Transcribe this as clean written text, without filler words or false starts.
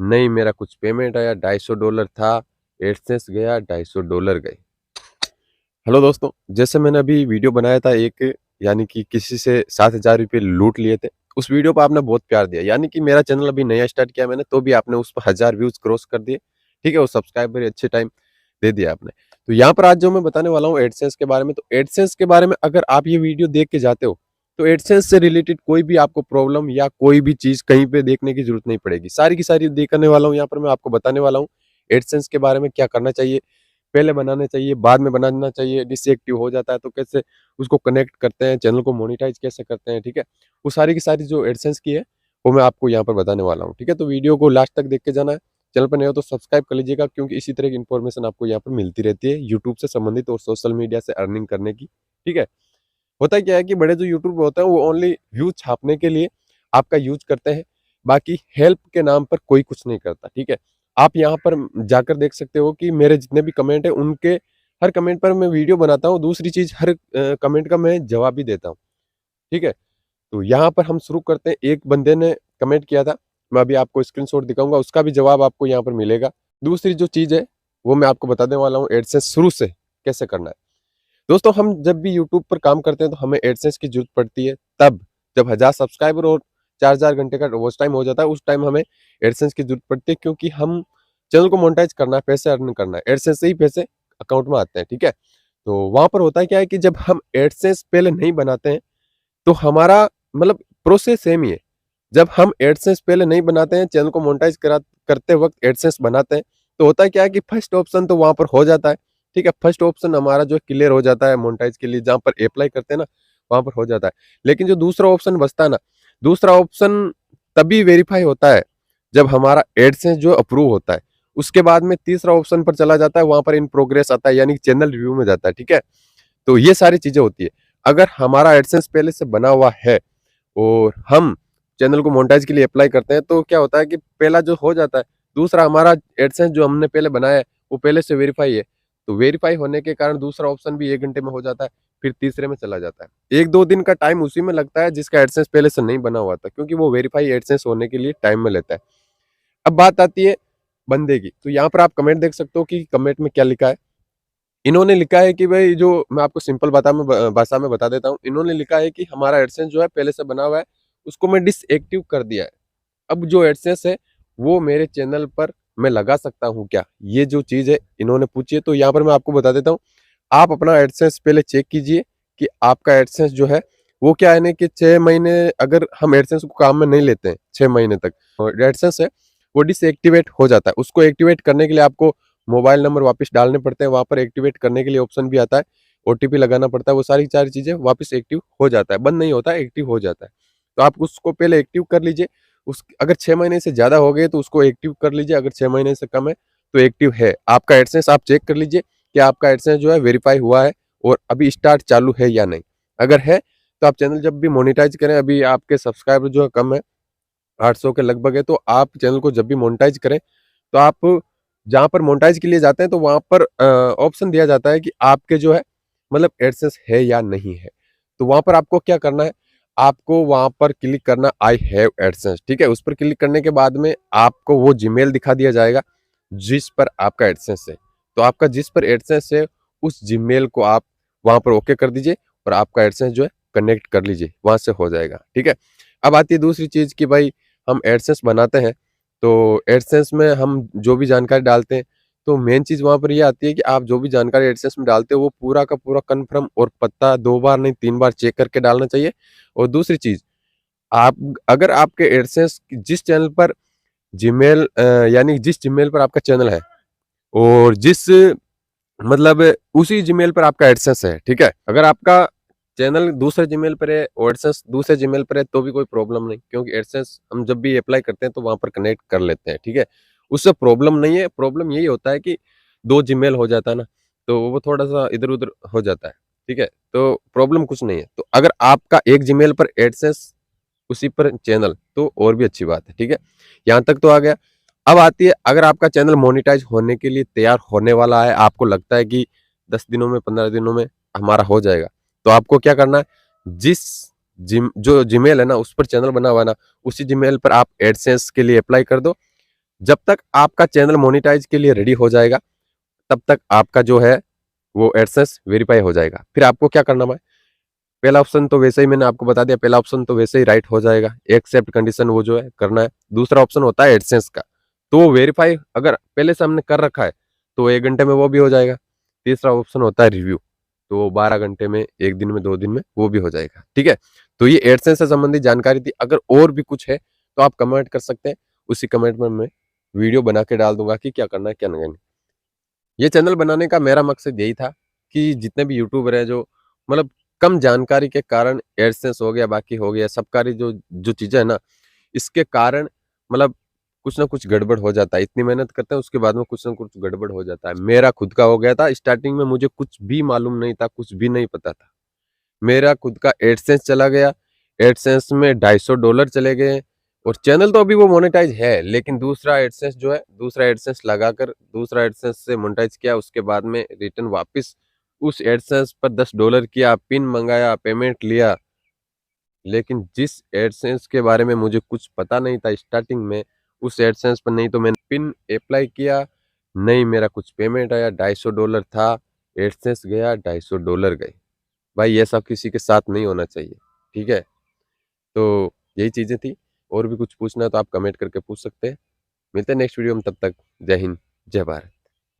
नहीं मेरा कुछ पेमेंट आया, $250 था, एडसेंस गया, $250 गए। हेलो दोस्तों, जैसे मैंने अभी वीडियो बनाया था एक, यानी कि किसी से ₹7,000 लूट लिए थे। उस वीडियो पे आपने बहुत प्यार दिया, यानी कि मेरा चैनल अभी नया स्टार्ट किया मैंने, तो भी आपने उस पर 1000 व्यूज़ क्रॉस कर दिए, ठीक है? और सब्सक्राइबर अच्छे टाइम दे दिया आपने। तो यहाँ पर आज जो मैं बताने वाला हूँ एडसेंस के बारे में, तो एडसेंस के बारे में अगर आप ये वीडियो देख के जाते हो, तो एडसेंस से रिलेटेड कोई भी आपको प्रॉब्लम या कोई भी चीज़ कहीं पे देखने की ज़रूरत नहीं पड़ेगी। सारी की सारी दिखाने वाला हूँ, यहाँ पर मैं आपको बताने वाला हूँ, एडसेंस के बारे में क्या करना चाहिए, पहले बनाना चाहिए, बाद में बनाना चाहिए, डिसएक्टिव हो जाता है तो कैसे उसको कनेक्ट करते हैं, चैनल को मोनेटाइज़ कैसे करते हैं, ठीक है? वो सारी की सारी जो एडसेंस की है, वो मैं आपको यहाँ पर बताने वाला हूँ, ठीक है? तो वीडियो को लास्ट तक देख के जाना है। चैनल पर नए हो तो सब्सक्राइब कर लीजिएगा, क्योंकि इसी तरह की इन्फॉर्मेशन आपको यहाँ पर मिलती रहती है, यूट्यूब से संबंधित और सोशल मीडिया से अर्निंग करने की, ठीक है? होता क्या है कि बड़े जो यूट्यूबर होते हैं वो ओनली व्यूज़ छापने के लिए आपका यूज़ करते हैं, बाकी हेल्प के नाम पर कोई कुछ नहीं करता, ठीक है? आप यहाँ पर जाकर देख सकते हो कि मेरे जितने भी कमेंट हैं उनके हर कमेंट पर मैं वीडियो बनाता हूँ, दूसरी चीज़ हर कमेंट का मैं जवाब भी देता हूँ, ठीक है? तो यहाँ पर हम शुरू करते हैं, एक बंदे ने कमेंट किया था, मैं अभी आपको स्क्रीनशॉट दिखाऊँगा, उसका भी जवाब आपको यहाँ पर मिलेगा। दूसरी जो चीज़ है, वो मैं आपको बताने वाला हूँ एडसेंस शुरू से कैसे करना है। दोस्तों हम जब भी यूट्यूब पर काम करते हैं तो हमें एडसेंस की ज़रूरत पड़ती है तब, जब 1000 सब्सक्राइबर और 4000 घंटे का वॉच टाइम हो जाता है, उस टाइम हमें एडसेंस की ज़रूरत पड़ती है, क्योंकि हम चैनल को मोनेटाइज़ करना है, पैसे अर्न करना है, एडसेंस से ही पैसे अकाउंट में आते हैं, ठीक है? तो वहाँ पर होता है क्या है कि जब हम एडसेंस पहले नहीं बनाते हैं, तो हमारा मतलब प्रोसेस सेम ही है। जब हम एडसेंस पहले नहीं बनाते हैं, चैनल को मोनेटाइज़ करते वक़्त एडसेंस बनाते हैं, तो होता क्या है कि फर्स्ट ऑप्शन तो वहाँ पर हो जाता है, ठीक है? फर्स्ट ऑप्शन हमारा जो क्लियर हो जाता है मोनेटाइज़ के लिए, जहाँ पर अप्लाई करते हैं ना, वहाँ पर हो जाता है। लेकिन जो दूसरा ऑप्शन बचता है ना, दूसरा ऑप्शन तभी वेरीफ़ाई होता है, जब हमारा एडसेंस जो अप्रूव होता है। उसके बाद में तीसरा ऑप्शन पर चला जाता है, वहाँ पर इन प्रोग्रेस आता है, यानी कि चैनल रिव्यू में जाता है, ठीक है? तो ये सारी चीज़ें होती है। अगर हमारा एडसेंस पहले से बना हुआ है और हम चैनल को मोनेटाइज़ के लिए अप्लाई करते हैं, तो क्या होता है कि पहला जो हो जाता है, दूसरा हमारा एडसेंस जो हमने पहले बनाया है, वो पहले से वेरीफ़ाई है। तो वेरीफ़ाई होने के कारण दूसरा ऑप्शन भी 1 घंटे में हो जाता है, फिर तीसरे में चला जाता है। 1-2 दिन का टाइम उसी में लगता है जिसका एडसेंस पहले से नहीं बना हुआ था, क्योंकि वो वेरीफ़ाई एडसेंस होने के लिए टाइम में लेता है। अब बात आती है बंदे की, तो यहाँ पर आप कमेंट देख सकते हो कि कमेंट में क्या लिखा है। इन्होंने लिखा है कि भाई, जो मैं आपको सिंपल भाषा में बता देता हूँ। इन्होंने लिखा है कि हमारा एडसेंस जो है पहले से बना हुआ है, उसको मैं डिसएक्टिव कर दिया है। अब जो एडसेंस है वो मेरे चैनल पर मैं लगा सकता हूँ क्या? ये जो चीज़ है इन्होंने पूछी है, तो यहाँ पर मैं आपको बता देता हूँ। आप अपना एडसेंस पहले चेक कीजिए कि आपका एडसेंस जो है वो क्या है ना, कि 6 महीने अगर हम एडसेंस को काम में नहीं लेते हैं 6 महीने तक, और एडसेंस है वो डिसएक्टिवेट हो जाता है। उसको एक्टिवेट करने के लिए आपको मोबाइल नंबर वापस डालने पड़ते हैं, वहाँ पर एक्टिवेट करने के लिए ऑप्शन भी आता है, ओटीपी लगाना पड़ता है, वो सारी चीज़ें वापस एक्टिव हो जाता है, बंद नहीं होता है, एक्टिव हो जाता है। तो आप उसको पहले एक्टिव कर लीजिए। उस अगर 6 महीने से ज़्यादा हो गए तो उसको एक्टिव कर लीजिए, अगर 6 महीने से कम है तो एक्टिव है। आपका एडसेंस आप चेक कर लीजिए कि आपका एडसेंस जो है वेरीफाई हुआ है और अभी स्टार्ट चालू है या नहीं। अगर है तो आप चैनल जब भी मोनेटाइज़ करें, अभी आपके सब्सक्राइबर जो है कम है, 800 के लगभग है, तो आप चैनल को जब भी मोनेटाइज़ करें, तो आप जहाँ पर मोनेटाइज़ के लिए जाते हैं तो वहाँ पर ऑप्शन दिया जाता है कि आपके जो है मतलब एडसेंस है या नहीं है। तो वहाँ पर आपको क्या करना है, आपको वहाँ पर क्लिक करना आई हैव एडसेंस, ठीक है? उस पर क्लिक करने के बाद में आपको वो जीमेल दिखा दिया जाएगा, जिस पर आपका एडसेंस है। तो आपका जिस पर एडसेंस है, उस जीमेल को आप वहाँ पर ओके कर दीजिए और आपका एडसेंस जो है कनेक्ट कर लीजिए, वहाँ से हो जाएगा, ठीक है? अब आती है दूसरी चीज़ कि भाई हम एडसेंस बनाते हैं, तो एडसेंस में हम जो भी जानकारी डालते हैं, तो मेन चीज़ वहाँ पर ये आती है कि आप जो भी जानकारी एडसेंस में डालते हो, वो पूरा का पूरा कन्फर्म और पता 2 बार नहीं 3 बार चेक करके डालना चाहिए। और दूसरी चीज़, आप अगर आपके एडसेंस जिस चैनल पर यानी जिस जीमेल पर आपका चैनल है और जिस मतलब उसी जीमेल पर आपका एडसेंस है, ठीक है? अगर आपका चैनल दूसरे जीमेल पर है और एडसेंस दूसरे जीमेल पर है, तो भी कोई प्रॉब्लम नहीं, क्योंकि एडसेंस हम जब भी अप्लाई करते हैं तो वहाँ पर कनेक्ट कर लेते हैं, ठीक है? उससे प्रॉब्लम नहीं है, प्रॉब्लम यही होता है कि 2 जीमेल हो जाता है ना, तो वो थोड़ा-सा इधर-उधर हो जाता है, ठीक है? तो प्रॉब्लम कुछ नहीं है। तो अगर आपका एक जीमेल पर एडसेंस, उसी पर चैनल, तो और भी अच्छी बात है, ठीक है? यहाँ तक तो आ गया। अब आती है, अगर आपका चैनल मोनेटाइज़ होने के लिए तैयार होने वाला है, आपको लगता है कि 10 दिनों में, 15 दिनों में हमारा हो जाएगा, तो आपको क्या करना है, जिस जो जीमेल है ना, उस पर चैनल बना हुआ है ना, उसी जीमेल पर आप एडसेंस के लिए अप्लाई कर दो। जब तक आपका चैनल मोनेटाइज के लिए रेडी हो जाएगा तब तक आपका जो है वो एडसेंस वेरीफाई हो जाएगा। फिर आपको क्या करना है, पहला ऑप्शन तो वैसे ही मैंने आपको बता दिया, पहला ऑप्शन तो वैसे ही राइट हो जाएगा, एक्सेप्ट कंडीशन वो जो है करना है। दूसरा ऑप्शन होता है एडसेंस का, तो वो वेरीफाई अगर पहले से हमने कर रखा है तो 1 घंटे में वो भी हो जाएगा। तीसरा ऑप्शन होता है रिव्यू, तो वो 12 घंटे में, 1 दिन में, 2 दिन में वो भी हो जाएगा। ठीक है, तो ये एडसेंस से संबंधित जानकारी थी। अगर और भी कुछ है तो आप कमेंट कर सकते हैं, उसी कमेंट में मैं वीडियो बना के डाल दूंगा कि क्या करना है क्या नहीं। ये चैनल बनाने का मेरा मकसद यही था कि जितने भी यूट्यूबर हैं जो मतलब कम जानकारी के कारण एडसेंस हो गया, बाकी हो गया, सबकारी जो जो चीज़ें है ना, इसके कारण मतलब कुछ ना कुछ गड़बड़ हो जाता है। इतनी मेहनत करते हैं उसके बाद में कुछ ना कुछ गड़बड़ हो जाता है। मेरा खुद का हो गया था, स्टार्टिंग में मुझे कुछ भी मालूम नहीं था, कुछ भी नहीं पता था। मेरा खुद का एडसेंस चला गया, एडसेंस में $250 चले गए और चैनल तो अभी वो मोनेटाइज है, लेकिन दूसरा एडसेंस जो है, दूसरा एडसेंस लगाकर दूसरा एडसेंस से मोनेटाइज किया, उसके बाद में रिटर्न वापस उस एडसेंस पर $10 किया, पिन मंगाया, पेमेंट लिया। लेकिन जिस एडसेंस के बारे में मुझे कुछ पता नहीं था स्टार्टिंग में, उस एडसेंस पर नहीं तो मैंने पिन अप्लाई किया, नहीं मेरा कुछ पेमेंट आया, $250 था, एडसेंस गया, $250 गए। भाई ये सब किसी के साथ नहीं होना चाहिए। ठीक है, तो यही चीज़ें थी। और भी कुछ पूछना है तो आप कमेंट करके पूछ सकते हैं। मिलते हैं नेक्स्ट वीडियो में, तब तक जय हिंद, जय भारत।